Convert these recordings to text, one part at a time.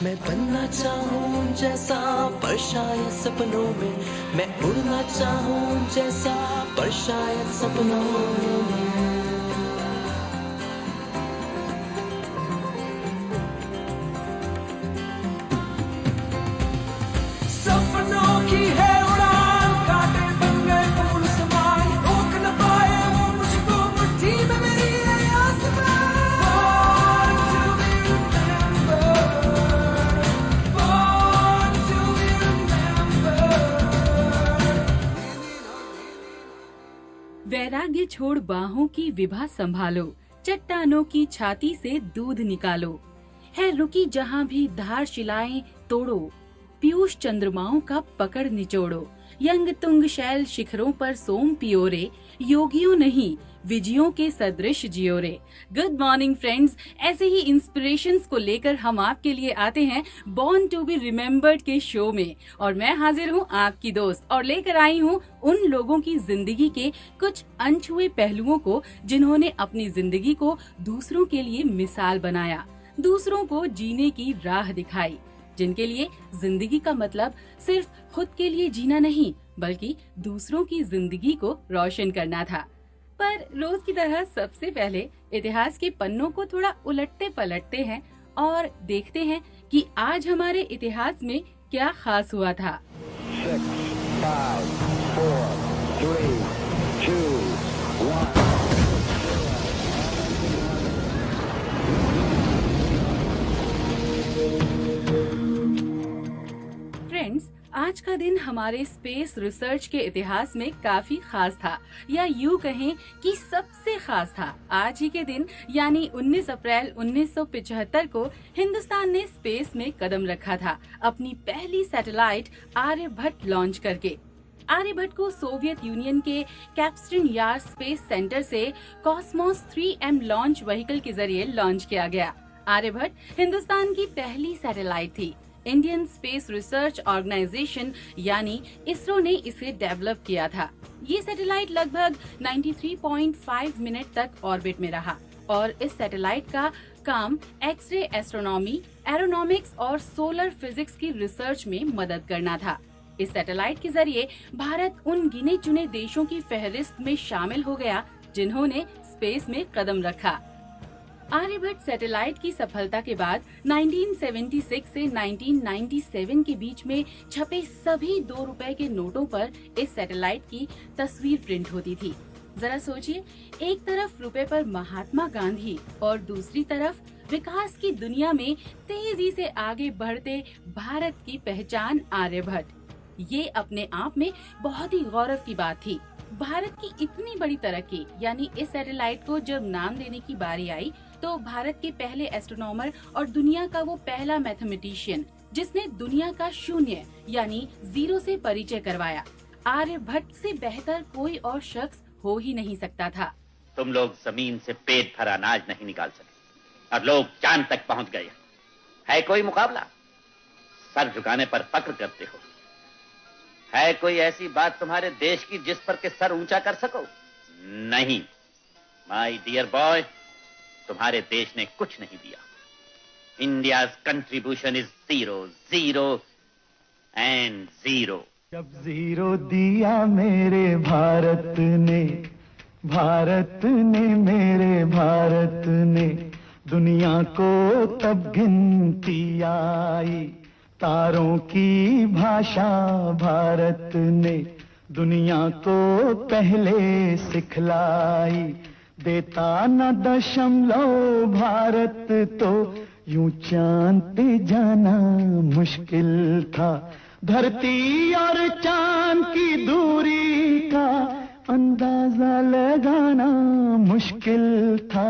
मैं बनना चाहूँ जैसा पर शायद सपनों में, मैं उड़ना चाहूँ जैसा पर शायद सपनों में। सपनों की है उड़ान, कांटे बन गए फूल समान, रोक न पाए वो मुझको मुट्ठी में मेरी है आसमां। Born to be remembered. वैराग्य छोड़ बाहों की विभा संभालो, चट्टानों की छाती से दूध निकालो। है रुकी जहाँ भी धार शिलाएं तोड़ो, पीयूष चंद्रमाओं का पकड़ निचोड़ो। यंग तुंग शैल शिखरों पर सोम पियोरे, योगियों नहीं विजयों के सदृश जियोरे। गुड मॉर्निंग फ्रेंड्स, ऐसे ही इंस्पिरेशंस को लेकर हम आपके लिए आते हैं बॉर्न टू बी रिमेम्बर्ड के शो में। और मैं हाजिर हूँ आपकी दोस्त और लेकर आई हूँ उन लोगों की जिंदगी के कुछ अनछुए पहलुओं को जिन्होंने अपनी जिंदगी को दूसरों के लिए मिसाल बनाया, दूसरों को जीने की राह दिखाई, जिनके लिए जिंदगी का मतलब सिर्फ खुद के लिए जीना नहीं बल्कि दूसरों की जिंदगी को रोशन करना था। पर रोज की तरह सबसे पहले इतिहास के पन्नों को थोड़ा उलटते पलटते हैं और देखते हैं कि आज हमारे इतिहास में क्या खास हुआ था। 6, 5, 4, 3, 2, 1. फ्रेंड्स, आज का दिन हमारे स्पेस रिसर्च के इतिहास में काफी खास था, या यूँ कहें कि सबसे खास था। आज ही के दिन यानी 19 अप्रैल 1975 को हिंदुस्तान ने स्पेस में कदम रखा था, अपनी पहली सैटेलाइट आर्यभट्ट लॉन्च करके। आर्यभट्ट को सोवियत यूनियन के कैप्स्टन यार स्पेस सेंटर से कॉस्मोस 3M लॉन्च व्हीकल के जरिए लॉन्च किया गया। आर्यभट्ट हिंदुस्तान की पहली सैटेलाइट थी। इंडियन स्पेस रिसर्च ऑर्गेनाइजेशन यानी इसरो ने इसे डेवलप किया था। ये सैटेलाइट लगभग 93.5 मिनट तक ऑर्बिट में रहा और इस सैटेलाइट का काम एक्सरे एस्ट्रोनॉमी, एरोनॉमिक्स और सोलर फिजिक्स की रिसर्च में मदद करना था। इस सैटेलाइट के जरिए भारत उन गिने चुने देशों की फहरिस्त में शामिल हो गया जिन्होंने स्पेस में कदम रखा। आर्यभट्ट सैटेलाइट की सफलता के बाद 1976 से 1997 के बीच में छपे सभी 2 रुपए के नोटों पर इस सैटेलाइट की तस्वीर प्रिंट होती थी। जरा सोचिए, एक तरफ रुपए पर महात्मा गांधी और दूसरी तरफ विकास की दुनिया में तेजी से आगे बढ़ते भारत की पहचान आर्यभट्ट। ये अपने आप में बहुत ही गौरव की बात थी। भारत की इतनी बड़ी तरक्की, यानी इस सैटेलाइट को जब नाम देने की बारी आई तो भारत के पहले एस्ट्रोनॉमर और दुनिया का वो पहला मैथमेटिशियन जिसने दुनिया का शून्य यानी जीरो से परिचय करवाया, आर्यभट्ट से बेहतर कोई और शख्स हो ही नहीं सकता था। तुम लोग जमीन से पेट भर अनाज नहीं निकाल सके और लोग चांद तक पहुंच गए। है कोई मुकाबला? सर झुकाने पर फक्र करते हो। है कोई ऐसी बात तुम्हारे देश की जिस पर के सर ऊंचा कर सको? नहीं माय डियर बॉय, तुम्हारे देश ने कुछ नहीं दिया। India's contribution is 0, 0 and 0। जब 0 दिया मेरे भारत ने मेरे भारत ने, दुनिया को तब गिनती आई। तारों की भाषा भारत ने दुनिया को पहले सिखलाई। देता न दशमलव भारत तो यूं चांद पे जाना मुश्किल था। धरती और चांद की दूरी का अंदाजा लगाना मुश्किल था।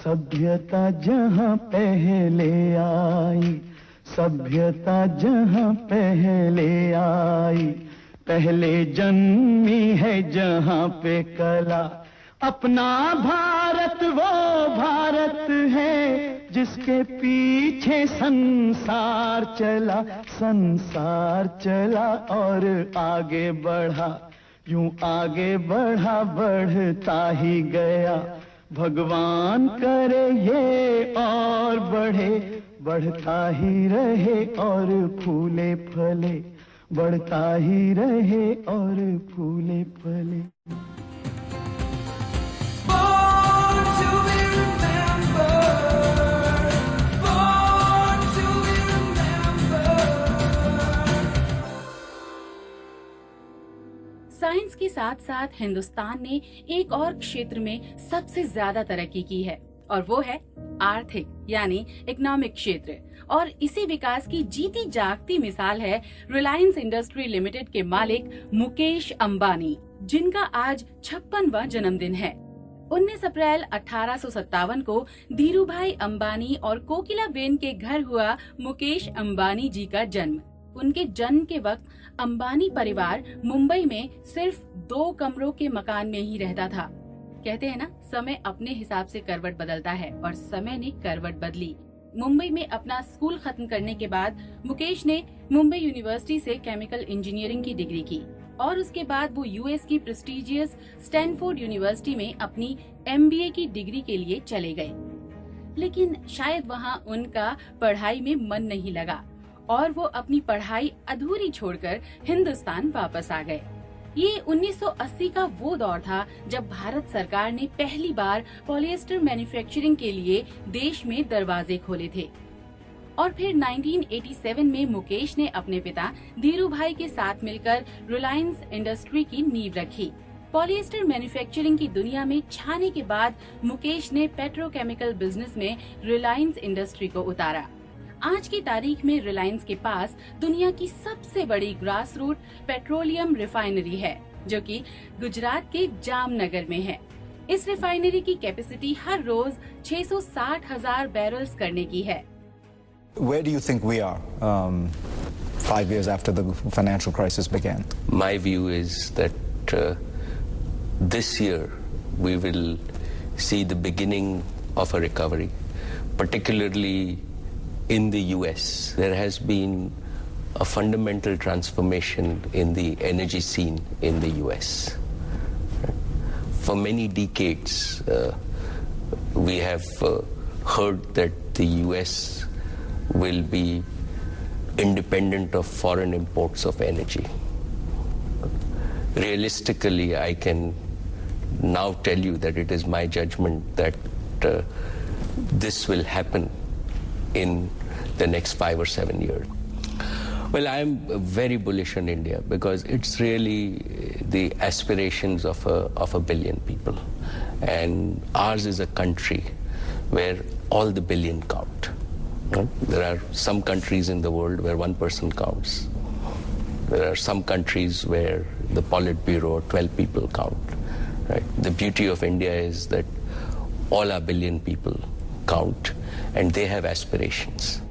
सभ्यता जहां पहले आई, सभ्यता जहां पहले आई, पहले जन्मी है जहां पे कला। अपना भारत वो भारत है जिसके पीछे संसार चला और आगे बढ़ा। यूं आगे बढ़ा, बढ़ता ही गया। भगवान करे ये और बढ़े, बढ़ता ही रहे और फूले फले, बढ़ता ही रहे और फूले फले। Born to be remembered, born to be remembered. Science के साथ साथ हिंदुस्तान ने एक और क्षेत्र में सबसे ज्यादा तरक्की की है और वो है आर्थिक यानी इकोनॉमिक क्षेत्र। और इसी विकास की जीती जागती मिसाल है रिलायंस इंडस्ट्री लिमिटेड के मालिक मुकेश अंबानी, जिनका आज 56वां जन्मदिन है। 19 अप्रैल 1857 को धीरूभाई अंबानी और कोकिलाबेन के घर हुआ मुकेश अंबानी जी का जन्म। उनके जन्म के वक्त अंबानी परिवार मुंबई में सिर्फ 2 कमरों के मकान में ही रहता था। कहते हैं ना, समय अपने हिसाब से करवट बदलता है और समय ने करवट बदली। मुंबई में अपना स्कूल खत्म करने के बाद मुकेश ने मुंबई यूनिवर्सिटी से केमिकल इंजीनियरिंग की डिग्री की और उसके बाद वो यूएस की प्रेस्टिजियस स्टैनफोर्ड यूनिवर्सिटी में अपनी एमबीए की डिग्री के लिए चले गए। लेकिन शायद वहाँ उनका पढ़ाई में मन नहीं लगा और वो अपनी पढ़ाई अधूरी छोड़कर हिंदुस्तान वापस आ गए। ये 1980 का वो दौर था जब भारत सरकार ने पहली बार पॉलिएस्टर मैन्युफैक्चरिंग के लिए देश में दरवाजे खोले थे। और फिर 1987 में मुकेश ने अपने पिता धीरूभाई के साथ मिलकर रिलायंस इंडस्ट्री की नींव रखी। पॉलिएस्टर मैन्युफैक्चरिंग की दुनिया में छाने के बाद मुकेश ने पेट्रोकेमिकल बिजनेस में रिलायंस इंडस्ट्री को उतारा। आज की तारीख में रिलायंस के पास दुनिया की सबसे बड़ी ग्रास रूट पेट्रोलियम रिफाइनरी है, जो कि गुजरात के जामनगर में है। इस रिफाइनरी की कैपेसिटी हर रोज 660,000 बैरल्स करने की है। Where do you think we are 5 years after the financial crisis began? My view is that this year we will see the beginning of a recovery, particularly in the US. There has been a fundamental transformation in the energy scene in the US. For many decades, we have heard that the US will be independent of foreign imports of energy. Realistically, I can now tell you that it is my judgment that this will happen in the next 5 or 7 years. Well, I am very bullish on India because it's really the aspirations of a billion people, and ours is a country where all the billion count. There are some countries in the world where 1 person counts. There are some countries where the Politburo 12 people count. Right? The beauty of India is that all our billion people count and they have aspirations.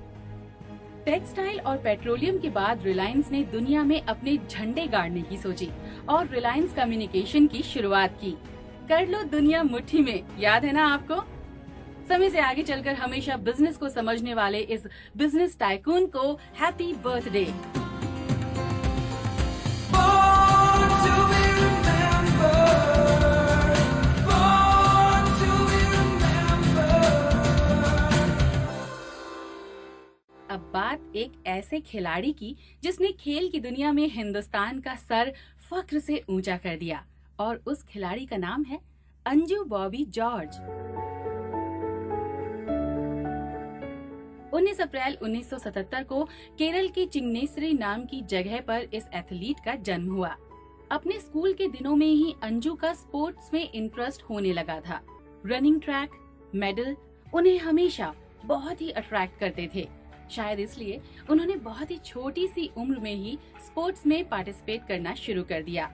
Textile और petroleum के बाद रिलायंस ने दुनिया में अपने झंडे गाड़ने की सोची और रिलायंस कम्युनिकेशन की शुरुआत की। कर लो दुनिया मुट्ठी में, याद है ना आपको? समय से आगे चलकर हमेशा बिजनेस को समझने वाले इस बिजनेस टाइकून को happy birthday. Born to be remembered, born to be remembered. अब बात एक ऐसे खिलाड़ी की जिसने खेल की दुनिया में हिंदुस्तान का सर फख्र से ऊंचा कर दिया, और उस खिलाड़ी का नाम है अंजू बॉबी जॉर्ज। 19 अप्रैल 1977 को केरल के चिंगनेसरी नाम की जगह पर इस एथलीट का जन्म हुआ। अपने स्कूल के दिनों में ही अंजू का स्पोर्ट्स में इंटरेस्ट होने लगा था। रनिंग ट्रैक, मेडल उन्हें हमेशा बहुत ही अट्रैक्ट करते थे। शायद इसलिए उन्होंने बहुत ही छोटी सी उम्र में ही स्पोर्ट्स में पार्टिसिपेट करना शुरू कर दिया।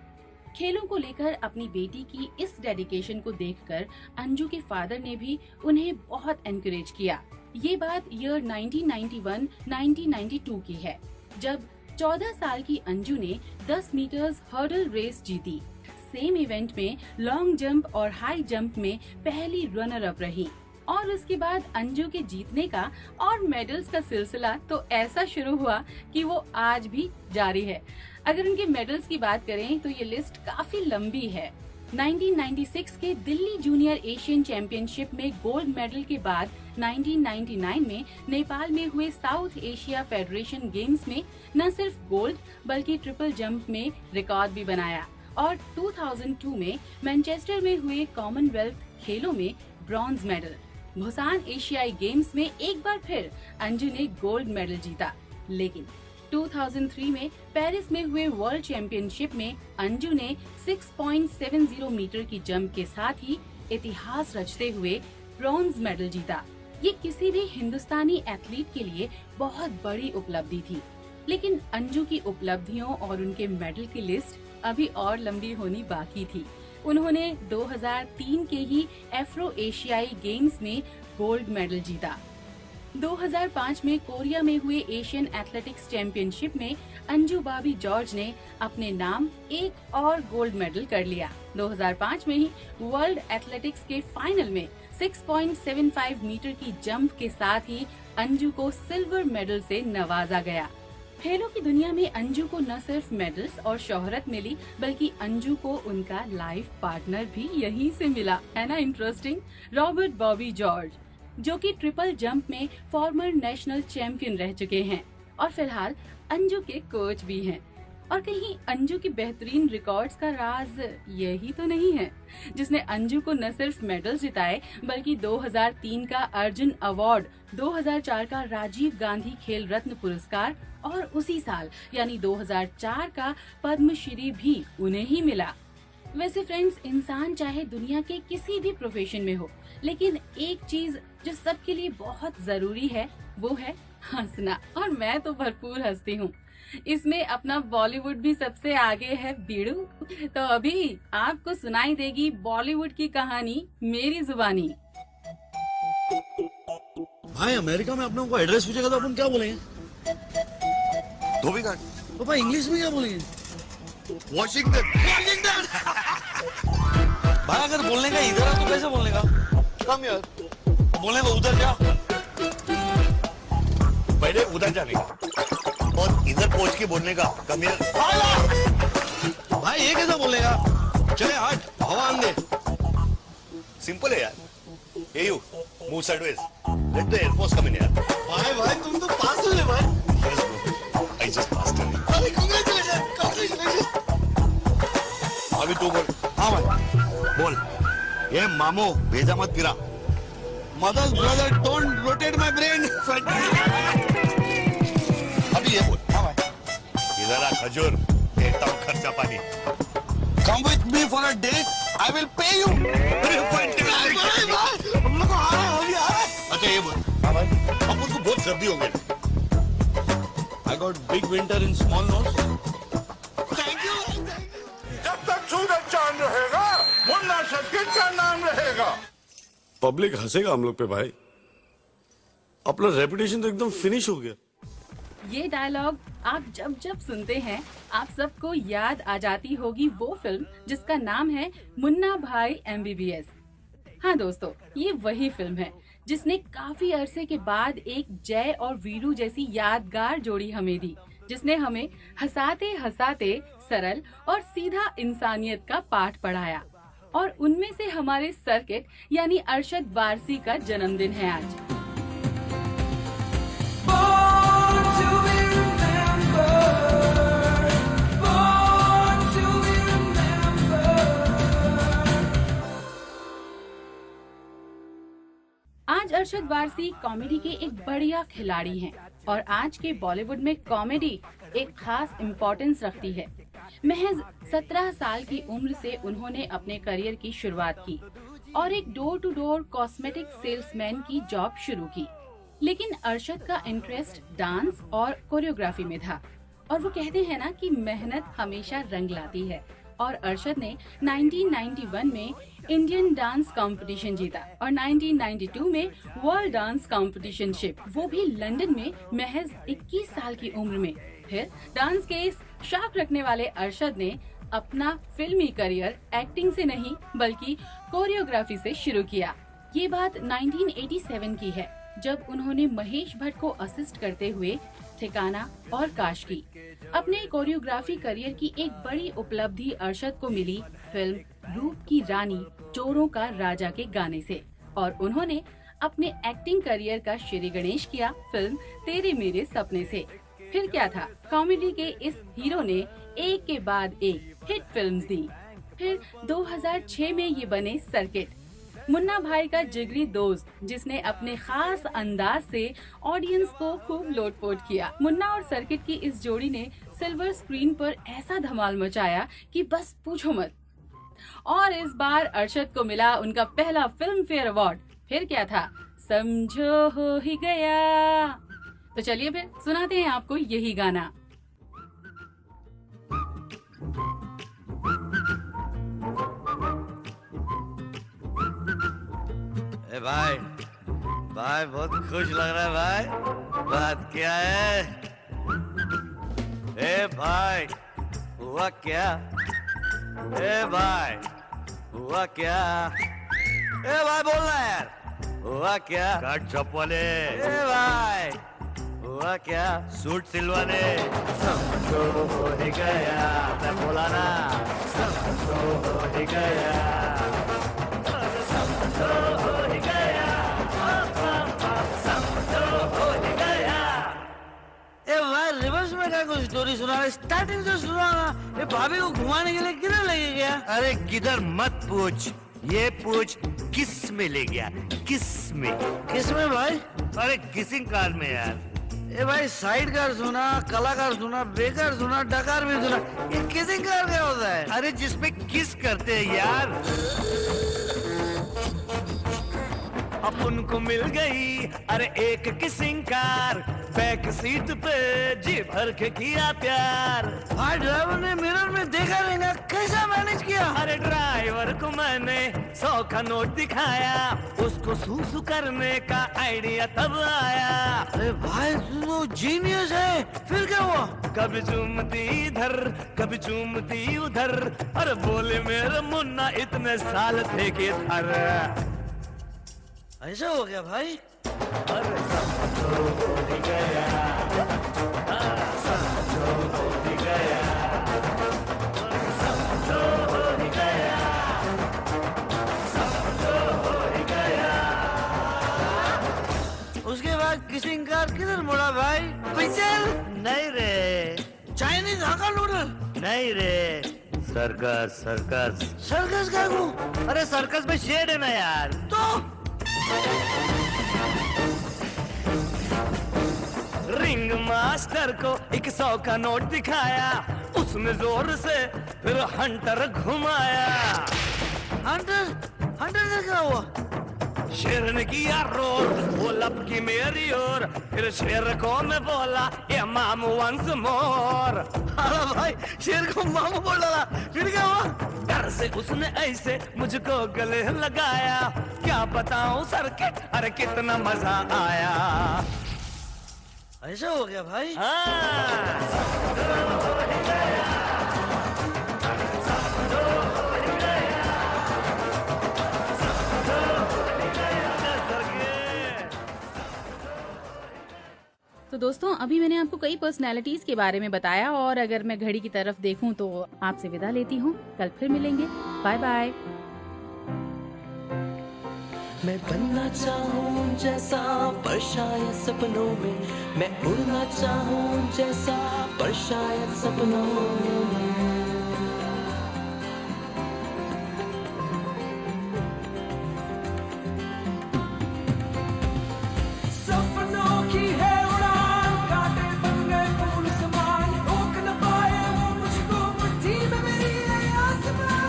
खेलों को लेकर अपनी बेटी की इस डेडिकेशन को देखकर अंजू के फादर ने भी उन्हें बहुत एनकरेज किया। ये बात ईयर 1991-1992 की है, जब 14 साल की अंजू ने 10 मीटर्स हर्डल रेस जीती। सेम इवेंट में लॉन्ग जंप और हाई जंप में पहली रनर अप रही। और उसके बाद अंजू के जीतने का और मेडल्स का सिलसिला तो ऐसा शुरू हुआ कि वो आज भी जारी है। अगर उनके मेडल्स की बात करें तो ये लिस्ट काफी लंबी है। 1996 के दिल्ली जूनियर एशियन चैंपियनशिप में गोल्ड मेडल के बाद 1999 में नेपाल में हुए साउथ एशिया फेडरेशन गेम्स में न सिर्फ गोल्ड बल्कि ट्रिपल जंप में रिकॉर्ड भी बनाया और 2002 में मैनचेस्टर में हुए कॉमनवेल्थ खेलों में ब्रॉन्ज मेडल। बुसान एशियाई गेम्स में एक बार फिर अंजू ने गोल्ड मेडल जीता, लेकिन 2003 में पेरिस में हुए वर्ल्ड चैंपियनशिप में अंजू ने 6.70 मीटर की जंप के साथ ही इतिहास रचते हुए ब्रॉन्ज मेडल जीता। ये किसी भी हिंदुस्तानी एथलीट के लिए बहुत बड़ी उपलब्धि थी, लेकिन अंजू की उपलब्धियों और उनके मेडल की लिस्ट अभी और लंबी होनी बाकी थी। उन्होंने 2003 के ही एफ्रो एशियाई गेम्स में गोल्ड मेडल जीता। 2005 में कोरिया में हुए एशियन एथलेटिक्स चैंपियनशिप में अंजू बॉबी जॉर्ज ने अपने नाम एक और गोल्ड मेडल कर लिया। 2005 में ही वर्ल्ड एथलेटिक्स के फाइनल में 6.75 मीटर की जंप के साथ ही अंजू को सिल्वर मेडल से नवाजा गया। खेलों की दुनिया में अंजू को न सिर्फ मेडल्स और शोहरत मिली, बल्कि अंजू को उनका लाइफ पार्टनर भी यहीं से मिला, है ना इंटरेस्टिंग। रॉबर्ट बॉबी जॉर्ज, जो कि ट्रिपल जंप में फॉर्मर नेशनल चैंपियन रह चुके हैं और फिलहाल अंजू के कोच भी हैं। और कहीं अंजू की बेहतरीन रिकॉर्ड्स का राज यही तो नहीं है जिसने अंजू को न सिर्फ मेडल जिताए बल्कि 2003 का अर्जुन अवार्ड, 2004 का राजीव गांधी खेल रत्न पुरस्कार और उसी साल यानी 2004 का पद्मश्री भी उन्हें ही मिला। वैसे फ्रेंड्स, इंसान चाहे दुनिया के किसी भी प्रोफेशन में हो, लेकिन एक चीज जो सबके लिए बहुत जरूरी है वो है हंसना, और मैं तो भरपूर हंसती हूँ। इसमें अपना बॉलीवुड भी सबसे आगे है बीड़ू। तो अभी आपको सुनाई देगी बॉलीवुड की कहानी मेरी जुबानी। भाई अमेरिका में अपनों को एड्रेस पूछेगा तो अपन क्या बोलेंगे? धोबी घाट। तो भाई इंग्लिश में क्या बोलेंगे? वॉशिंगटन। वॉशिंगटन। भाई अगर बोलने का इधर है तो कैसे बोलने का? कम यार। बोलने का उधर जा। पहले उधर जाने का और इधर पहुंच के बोलने का कम यार। भाई ये कैसा बोलेगा? चले हट, हवा आने। सिंपल है यार। Hey you, move sideways. Let the Air Force come in यार। भाई तुम तो पास हो गए भाई। Yes bro, I just passed away। अरे congratulations, congratulations। अभी तू बोल। हाँ भाई, बोल। ये मामो भेजा मत फिरा। Mother's brother, don't rotate my brain। अभी ये बोल। हाँ भाई। इधर आ खजूर, देता हूँ खर्चा पानी। Come with me for a date, I will pay you। हम लोग को आ रहा है। अच्छा ये बोल। हाँ भाई। अब उसको बहुत सर्दी हो गई। I got big winter in small nose। Thank you। जब तक सूरज चांद रहेगा, मुन्ना सचकिन का नाम रहेगा। पब्लिक हंसेगा हम लोग पे भाई। अपना रेपुटेशन तो एकदम फिनिश हो गया। ये डायलॉग आप जब जब सुनते हैं आप सबको याद आ जाती होगी वो फिल्म जिसका नाम है मुन्ना भाई MBBS। हाँ दोस्तों, ये वही फिल्म है जिसने काफी अरसे के बाद एक जय और वीरू जैसी यादगार जोड़ी हमें दी, जिसने हमें हंसाते हंसाते सरल और सीधा इंसानियत का पाठ पढ़ाया। और उनमें से हमारे सर्किट यानी अरशद वारसी का जन्मदिन है आज। Born to be remembered, born to be remembered। आज अरशद वारसी कॉमेडी के एक बढ़िया खिलाड़ी हैं और आज के बॉलीवुड में कॉमेडी एक खास इम्पोर्टेंस रखती है। महज 17 साल की उम्र से उन्होंने अपने करियर की शुरुआत की और एक door to door cosmetic salesman की जॉब शुरू की। लेकिन अरशद का इंटरेस्ट डांस और कोरियोग्राफी में था और वो कहते हैं ना कि मेहनत हमेशा रंग लाती है। और अरशद ने 1991 में इंडियन डांस कंपटीशन जीता और 1992 में वर्ल्ड डांस कंपटीशनशिप, वो भी लंदन में महज 21 साल की उम्र में। फिर डांस के इस शौक रखने वाले अरशद ने अपना फिल्मी करियर एक्टिंग से नहीं बल्कि कोरियोग्राफी से शुरू किया। ये बात 1987 की है जब उन्होंने महेश भट्ट को असिस्ट करते हुए ठिकाना और काश की। अपने कोरियोग्राफी करियर की एक बड़ी उपलब्धि अरशद को मिली फिल्म रूप की रानी चोरों का राजा के गाने से, और उन्होंने अपने एक्टिंग करियर का श्री गणेश किया फिल्म तेरे मेरे सपने से। फिर क्या था, कॉमेडी के इस हीरो ने एक के बाद एक हिट फिल्म्स दी। फिर 2006 में ये बने सर्किट, मुन्ना भाई का जिगरी दोस्त, जिसने अपने खास अंदाज से ऑडियंस को खूब लोटपोट किया। मुन्ना और सर्किट की इस जोड़ी ने सिल्वर स्क्रीन पर ऐसा धमाल मचाया कि बस पूछो मत। और इस बार अरशद को मिला उनका पहला फिल्म फेयर अवार्ड। फिर क्या था, समझो हो ही गया। तो चलिए फिर सुनाते हैं आपको यही गाना। ए भाई, भाई बहुत खुश लग रहा है भाई। बात क्या है? ए भाई, हुआ क्या? ए भाई, हुआ क्या? ए भाई बोल रहा यार, हुआ क्या? काट चौपाले। ए भाई, हुआ क्या? सूट सिलवाने। समझो हो ही गया, मैं बोला ना, समझो हो ही गया, समझो हो ही गया, समझो हो ही गया। ए भाई रिवर्स में क्या कुछ स्टोरी सुना रहा है? स्टार्टिंग से सुना ना। ये भाभी को घुमाने के लिए किधर ले गया? अरे किधर मत पूछ, ये पूछ किस में ले गया? किस में? किस में भाई? अरे किसिंग कार में यार। ए भाई साइड कार सुना, कलाकार सुना, बेकार सुना, डकार भी सुना, ये किसिंग कार क्या होता है? अरे जिसमें किस करते हैं यार। अपन को मिल गई अरे एक किसिंग कार, बैक सीट पे जी भर के किया प्यार। भाई ड्राइवर ने मिरर में देखा रहेगा, कैसा मैनेज किया? अरे ड्राइवर को मैंने 100 का नोट दिखाया, उसको सूसू करने का आइडिया तब आया। अरे भाई तू तो जीनियस है। फिर क्या हुआ? कभी झूमती इधर, कभी झूमती उधर, अरे बोले मेरे मुन्ना इतने साल थे किधर। ऐसा हो गया भाई? अरे समझो हो ही गया, समझो हो ही गया, समझो हो ही गया, समझो हो ही गया। उसके बाद किसिंग कार किधर मुड़ा भाई? पिक्चर नहीं रे, चाइनीज हक्का नूडल नहीं रे, सर्कस। सर्कस सर्कस क्या को? अरे सर्कस में शेड है ना यार। तो रिंग मास्टर को 100 का नोट दिखाया, उसने जोर से फिर हंटर घुमाया। हंटर से क्या हुआ? शेर ने किया रोर, वो लपकी मेरी ओर, फिर शेर को मैं बोला ये मामू वंस मोर। अरे भाई शेर को मामू बोल डाला, फिर क्या हुआ? डर से उसने ऐसे मुझको गले लगाया, क्या बताऊं सर्किट, अरे कितना मजा आया। ऐसा हो गया भाई? तो दोस्तों अभी मैंने आपको कई पर्सनैलिटीज के बारे में बताया, और अगर मैं घड़ी की तरफ देखूं तो आपसे विदा लेती हूं। कल फिर मिलेंगे, बाय बाय। मैं बनना चाहूं जैसा पर शायद सपनों में, मैं उड़ना चाहूं जैसा पर शायद सपनों में। सपनों की है उड़ान, कांटे बन गए फूल समान, रोक न पाए वो मुझको मुट्ठी में मेरी है आसमान।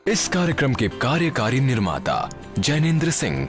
इस कार्यक्रम के कार्यकारी निर्माता जैनेंद्र सिंह,